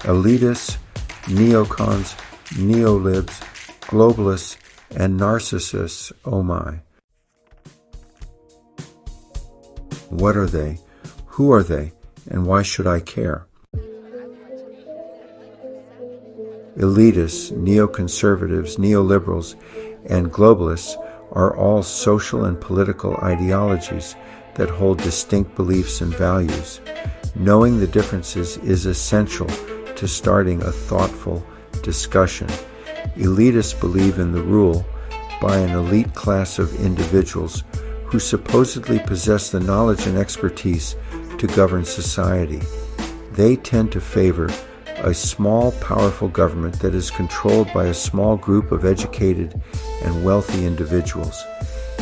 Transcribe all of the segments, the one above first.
Elitists, Neocons, Neolibs, Globalists, and narcissists, oh my. What are they? Who are they? And why should I care? Elitists, neoconservatives, neoliberals, and globalists are all social and political ideologies that hold distinct beliefs and values. Knowing the differences is essential to starting a thoughtful discussion. Elitists believe in the rule by an elite class of individuals who supposedly possess the knowledge and expertise to govern society. They tend to favor a small, powerful government that is controlled by a small group of educated and wealthy individuals.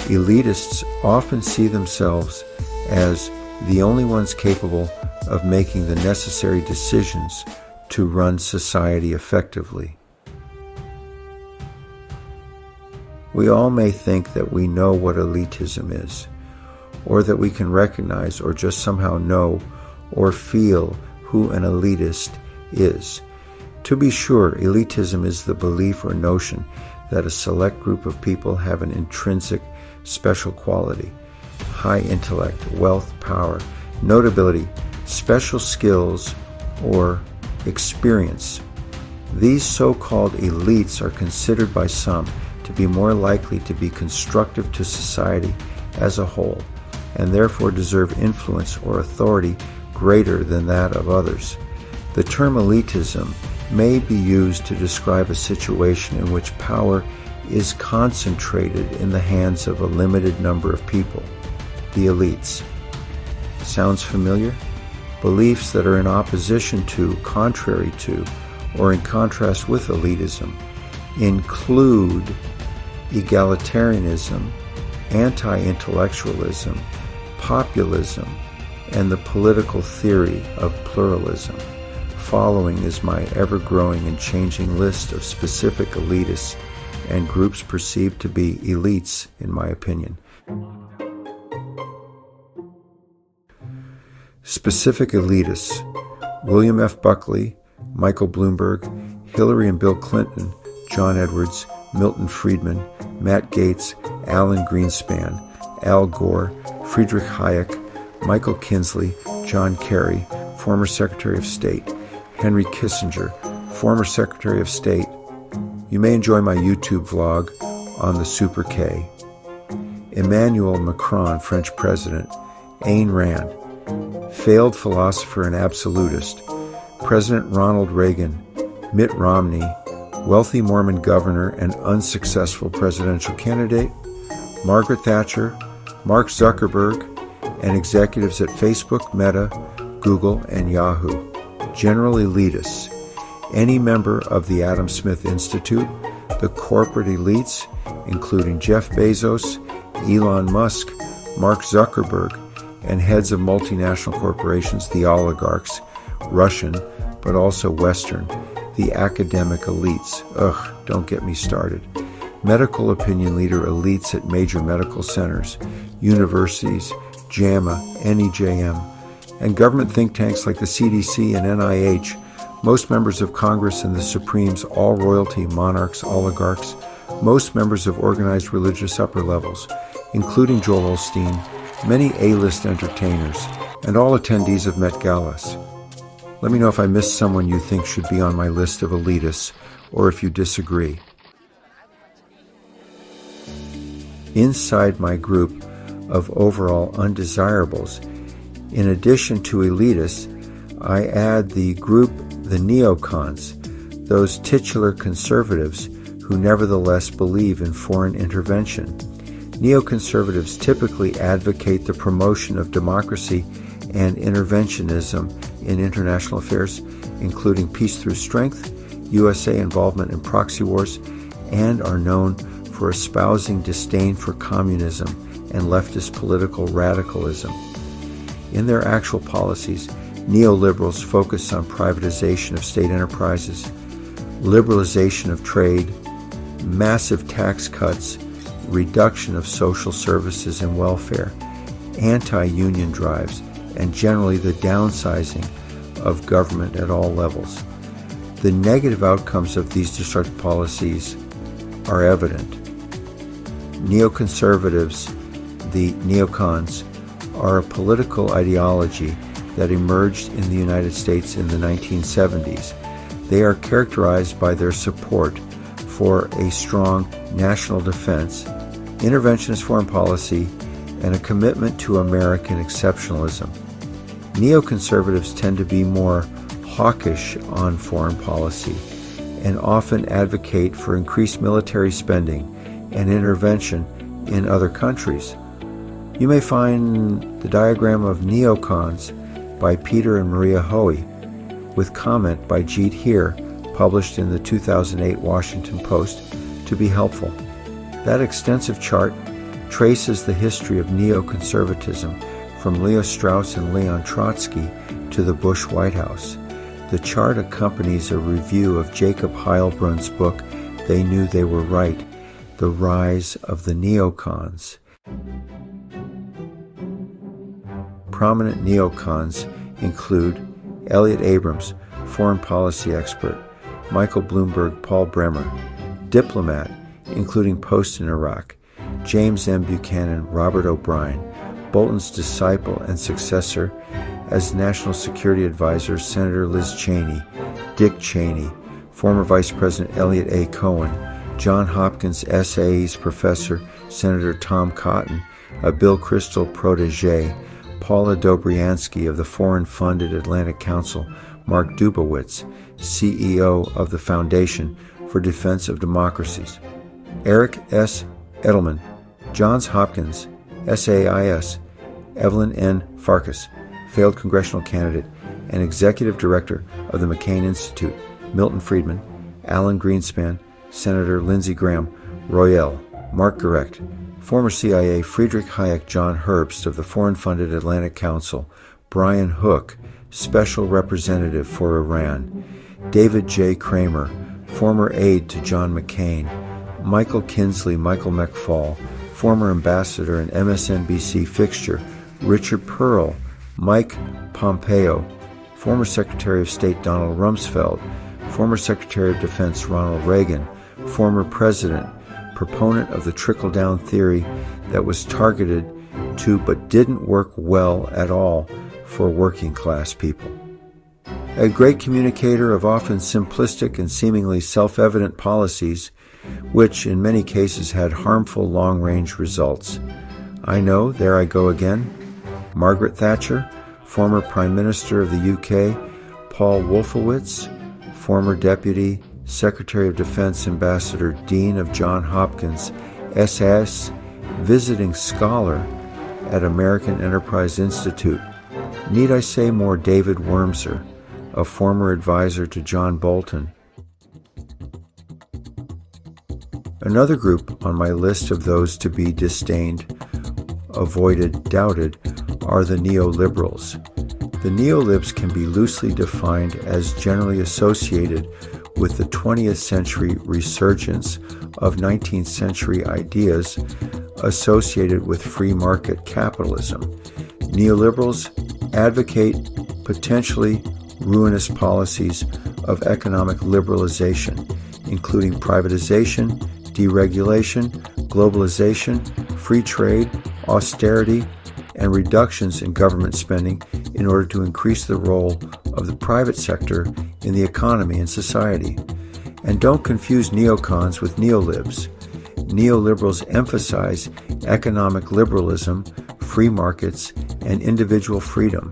Elitists often see themselves as the only ones capable of making the necessary decisions to run society effectively. We all may think that we know what elitism is, or that we can recognize or just somehow know or feel who an elitist is. To be sure, elitism is the belief or notion that a select group of people have an intrinsic special quality, high intellect, wealth, power, notability, special skills, or experience. These so-called elites are considered by some to be more likely to be constructive to society as a whole, and therefore deserve influence or authority greater than that of others. The term elitism may be used to describe a situation in which power is concentrated in the hands of a limited number of people, the elites. Sounds familiar? Beliefs that are in opposition to, contrary to, or in contrast with elitism include egalitarianism, anti-intellectualism, populism, and the political theory of pluralism. Following is my ever-growing and changing list of specific elitists and groups perceived to be elites, in my opinion. Specific elitists: William F. Buckley, Michael Bloomberg, Hillary and Bill Clinton, John Edwards, Milton Friedman, Matt Gaetz, Alan Greenspan, Al Gore, Friedrich Hayek, Michael Kinsley, John Kerry, former Secretary of State, Henry Kissinger, former Secretary of State. You may enjoy my YouTube vlog on the Super K. Emmanuel Macron, French President, Ayn Rand, failed philosopher and absolutist, President Ronald Reagan, Mitt Romney, wealthy Mormon governor and unsuccessful presidential candidate, Margaret Thatcher, Mark Zuckerberg, and executives at Facebook, Meta, Google, and Yahoo. General elitists: any member of the Adam Smith Institute, the corporate elites, including Jeff Bezos, Elon Musk, Mark Zuckerberg, and heads of multinational corporations, the oligarchs, Russian, but also Western, the academic elites. Don't get me started. Medical opinion leader elites at major medical centers, universities, JAMA, NEJM, and government think tanks like the CDC and NIH, most members of Congress and the Supremes, all royalty, monarchs, oligarchs, most members of organized religious upper levels, including Joel Osteen, many A-list entertainers, and all attendees of Met Galas. Let me know if I missed someone you think should be on my list of elitists, or if you disagree. Inside my group of overall undesirables, in addition to elitists, I add the group the neocons, those titular conservatives who nevertheless believe in foreign intervention. Neoconservatives typically advocate the promotion of democracy and interventionism in international affairs, including peace through strength, USA involvement in proxy wars, and are known for espousing disdain for communism and leftist political radicalism. In their actual policies, neoliberals focus on privatization of state enterprises, liberalization of trade, massive tax cuts, reduction of social services and welfare, anti-union drives, and generally the downsizing of government at all levels. The negative outcomes of these destructive policies are evident. Neoconservatives, the neocons, are a political ideology that emerged in the United States in the 1970s. They are characterized by their support for a strong national defense, interventionist foreign policy, and a commitment to American exceptionalism. Neoconservatives tend to be more hawkish on foreign policy and often advocate for increased military spending and intervention in other countries. You may find the diagram of neocons by Peter and Maria Hoey, with comment by Jeet Heer, published in the 2008 Washington Post, to be helpful. That extensive chart traces the history of neoconservatism from Leo Strauss and Leon Trotsky to the Bush White House. The chart accompanies a review of Jacob Heilbrun's book, They Knew They Were Right, The Rise of the Neocons. Prominent neocons include Elliot Abrams, foreign policy expert, Michael Bloomberg, Paul Bremer, diplomat, including post in Iraq, James M. Buchanan, Robert O'Brien, Bolton's disciple and successor as National Security Advisor, Senator Liz Cheney, Dick Cheney, former Vice President Elliot A. Cohen, John Hopkins essays professor, Senator Tom Cotton, a Bill Kristol protege, Paula Dobriansky of the foreign-funded Atlantic Council, Mark Dubowitz, CEO of the Foundation for Defense of Democracies, Eric S. Edelman, Johns Hopkins, SAIS, Evelyn N. Farkas, failed congressional candidate and executive director of the McCain Institute, Milton Friedman, Alan Greenspan, Senator Lindsey Graham, Royale, Mark Gerecht, former CIA Friedrich Hayek John Herbst of the foreign-funded Atlantic Council, Brian Hook, Special Representative for Iran, David J. Kramer, former aide to John McCain, Michael Kinsley, Michael McFaul, former ambassador and MSNBC fixture, Richard Pearl, Mike Pompeo, former Secretary of State Donald Rumsfeld, former Secretary of Defense Ronald Reagan, former president, proponent of the trickle-down theory that was targeted to but didn't work well at all for working-class people. A great communicator of often simplistic and seemingly self-evident policies, which in many cases had harmful long-range results. I know, there I go again. Margaret Thatcher, former Prime Minister of the UK, Paul Wolfowitz, former Deputy Secretary of Defense Ambassador Dean of Johns Hopkins, SS, visiting scholar at American Enterprise Institute. Need I say more? David Wormser, a former advisor to John Bolton. Another group on my list of those to be disdained, avoided, doubted are the neoliberals. The neolibs can be loosely defined as generally associated with the 20th century resurgence of 19th century ideas associated with free market capitalism. Neoliberals advocate potentially ruinous policies of economic liberalization, including privatization, deregulation, globalization, free trade, austerity, and reductions in government spending in order to increase the role of the private sector in the economy and society. And don't confuse neocons with neolibs. Neoliberals emphasize economic liberalism, free markets, and individual freedom.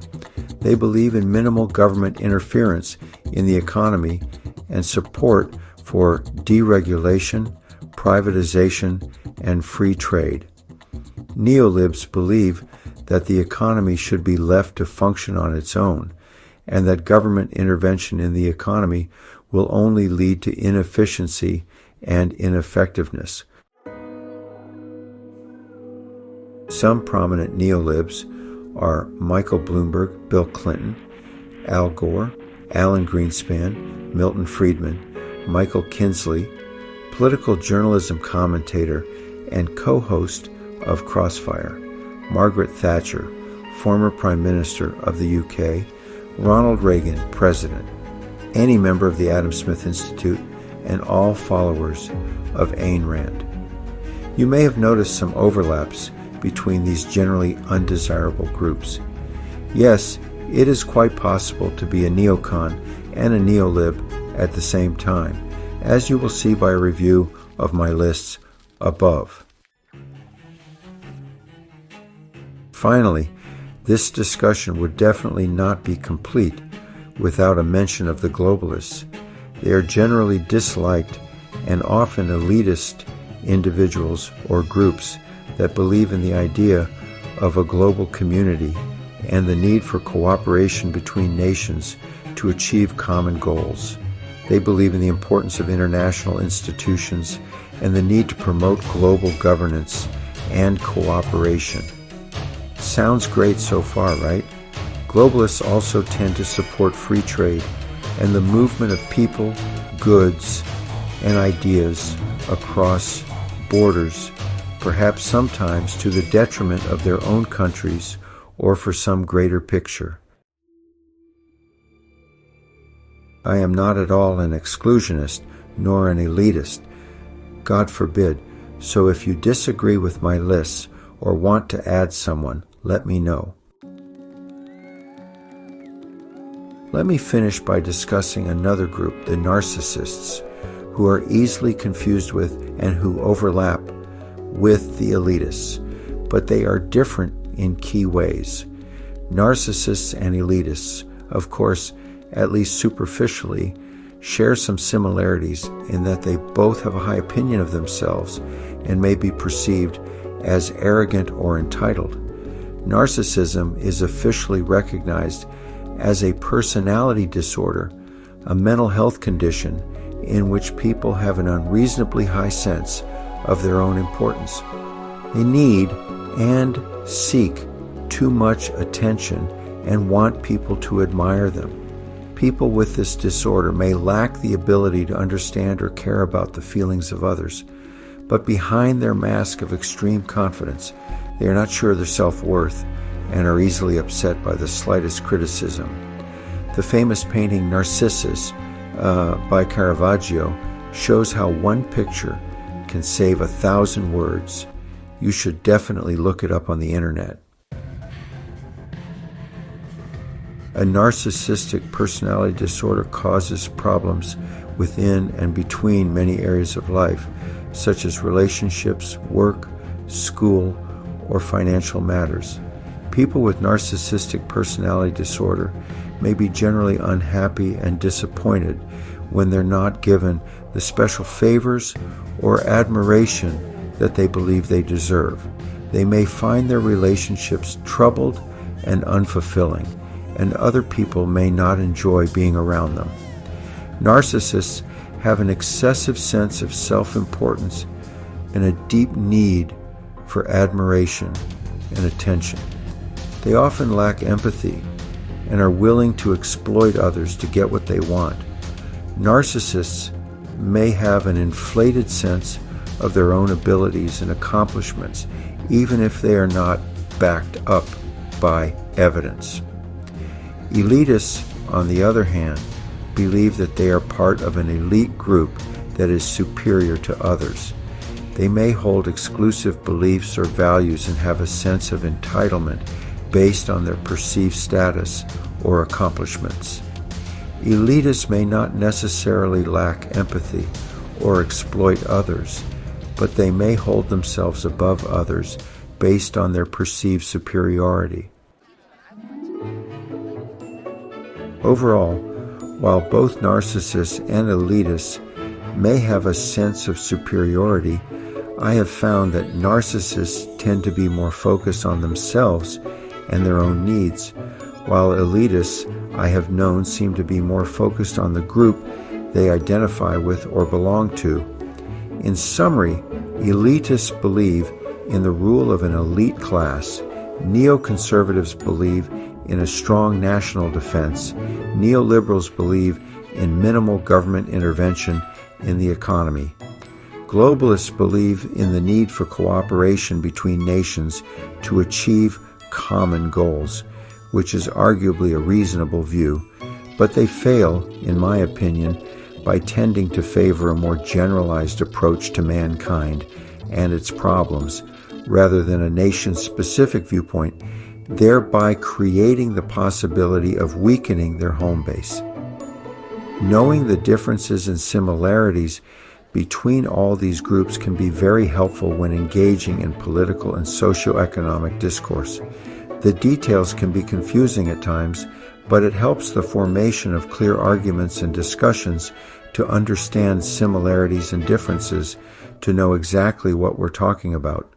They believe in minimal government interference in the economy and support for deregulation, privatization, and free trade. Neolibs believe that the economy should be left to function on its own, and that government intervention in the economy will only lead to inefficiency and ineffectiveness. Some prominent neolibs are Michael Bloomberg, Bill Clinton, Al Gore, Alan Greenspan, Milton Friedman, Michael Kinsley, political journalism commentator and co-host of Crossfire, Margaret Thatcher, former Prime Minister of the UK, Ronald Reagan, President, any member of the Adam Smith Institute, and all followers of Ayn Rand. You may have noticed some overlaps between these generally undesirable groups. Yes, it is quite possible to be a neocon and a neolib at the same time, as you will see by a review of my lists above. Finally, this discussion would definitely not be complete without a mention of the globalists. They are generally disliked and often elitist individuals or groups that believe in the idea of a global community and the need for cooperation between nations to achieve common goals. They believe in the importance of international institutions and the need to promote global governance and cooperation. Sounds great so far, right? Globalists also tend to support free trade and the movement of people, goods, and ideas across borders, perhaps sometimes to the detriment of their own countries or for some greater picture. I am not at all an exclusionist nor an elitist. God forbid. So if you disagree with my lists or want to add someone, let me know. Let me finish by discussing another group, the narcissists, who are easily confused with and who overlap with the elitists, but they are different in key ways. Narcissists and elitists, of course, at least superficially, share some similarities in that they both have a high opinion of themselves and may be perceived as arrogant or entitled. Narcissism is officially recognized as a personality disorder, a mental health condition in which people have an unreasonably high sense of their own importance. They need and seek too much attention and want people to admire them. People with this disorder may lack the ability to understand or care about the feelings of others, but behind their mask of extreme confidence, they are not sure of their self-worth and are easily upset by the slightest criticism. The famous painting Narcissus by Caravaggio shows how one picture can save 1,000 words. You should definitely look it up on the internet. A narcissistic personality disorder causes problems within and between many areas of life, such as relationships, work, school, or financial matters. People with narcissistic personality disorder may be generally unhappy and disappointed when they're not given the special favors or admiration that they believe they deserve. They may find their relationships troubled and unfulfilling, and other people may not enjoy being around them. Narcissists have an excessive sense of self-importance and a deep need for admiration and attention. They often lack empathy and are willing to exploit others to get what they want. Narcissists may have an inflated sense of their own abilities and accomplishments, even if they are not backed up by evidence. Elitists, on the other hand, believe that they are part of an elite group that is superior to others. They may hold exclusive beliefs or values and have a sense of entitlement based on their perceived status or accomplishments. Elitists may not necessarily lack empathy or exploit others, but they may hold themselves above others based on their perceived superiority. Overall, while both narcissists and elitists may have a sense of superiority, I have found that narcissists tend to be more focused on themselves and their own needs, while elitists I have known seem to be more focused on the group they identify with or belong to. In summary, elitists believe in the rule of an elite class. Neoconservatives believe in a strong national defense. Neoliberals believe in minimal government intervention in the economy. Globalists believe in the need for cooperation between nations to achieve common goals, which is arguably a reasonable view, but they fail, in my opinion, by tending to favor a more generalized approach to mankind and its problems, rather than a nation-specific viewpoint, thereby creating the possibility of weakening their home base. Knowing the differences and similarities between all these groups can be very helpful when engaging in political and socioeconomic discourse. The details can be confusing at times, but it helps the formation of clear arguments and discussions to understand similarities and differences, to know exactly what we're talking about.